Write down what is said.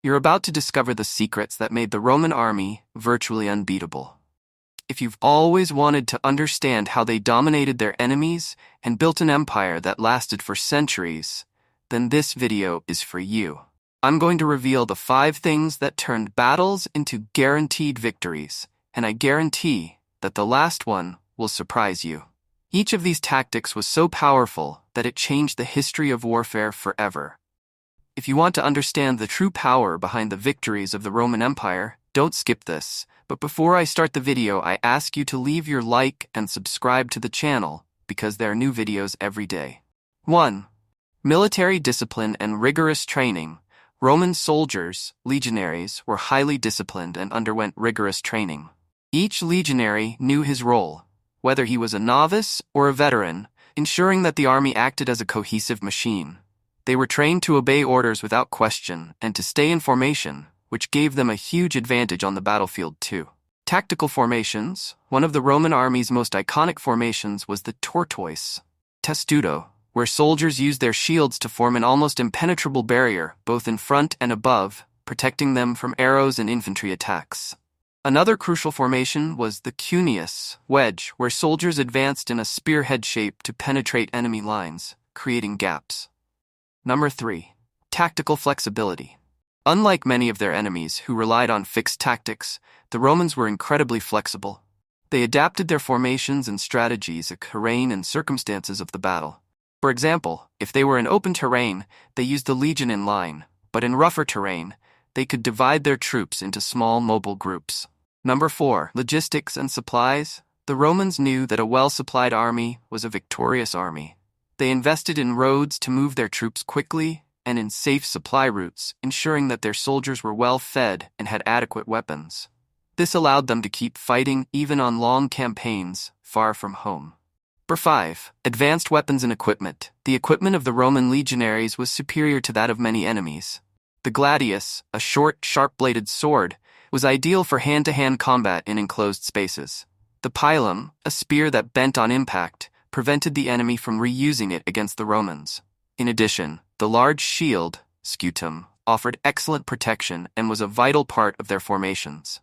You're about to discover the secrets that made the Roman army virtually unbeatable. If you've always wanted to understand how they dominated their enemies and built an empire that lasted for centuries, then this video is for you. I'm going to reveal the 5 things that turned battles into guaranteed victories, and I guarantee that the last one will surprise you. Each of these tactics was so powerful that it changed the history of warfare forever. If you want to understand the true power behind the victories of the Roman Empire, don't skip this. But before I start the video, I ask you to leave your like and subscribe to the channel because there are new videos every day. 1. Military discipline and rigorous training. Roman soldiers, legionaries, were highly disciplined and underwent rigorous training. Each legionary knew his role, whether he was a novice or a veteran, ensuring that the army acted as a cohesive machine. They were trained to obey orders without question and to stay in formation, which gave them a huge advantage on the battlefield too. Tactical formations. One of the Roman army's most iconic formations was the tortoise testudo, where soldiers used their shields to form an almost impenetrable barrier, both in front and above, protecting them from arrows and infantry attacks. Another crucial formation was the cuneus wedge, where soldiers advanced in a spearhead shape to penetrate enemy lines, creating gaps. Number 3. Tactical flexibility. Unlike many of their enemies who relied on fixed tactics, the Romans were incredibly flexible. They adapted their formations and strategies to terrain and circumstances of the battle. For example, if they were in open terrain, they used the legion in line, but in rougher terrain, they could divide their troops into small mobile groups. Number 4. Logistics and supplies. The Romans knew that a well-supplied army was a victorious army. They invested in roads to move their troops quickly and in safe supply routes, ensuring that their soldiers were well fed and had adequate weapons. This allowed them to keep fighting even on long campaigns far from home. Number 5. Advanced weapons and equipment. The equipment of the Roman legionaries was superior to that of many enemies. The gladius, a short, sharp-bladed sword, was ideal for hand-to-hand combat in enclosed spaces. The pilum, a spear that bent on impact, prevented the enemy from reusing it against the Romans. In addition, the large shield, scutum, offered excellent protection and was a vital part of their formations.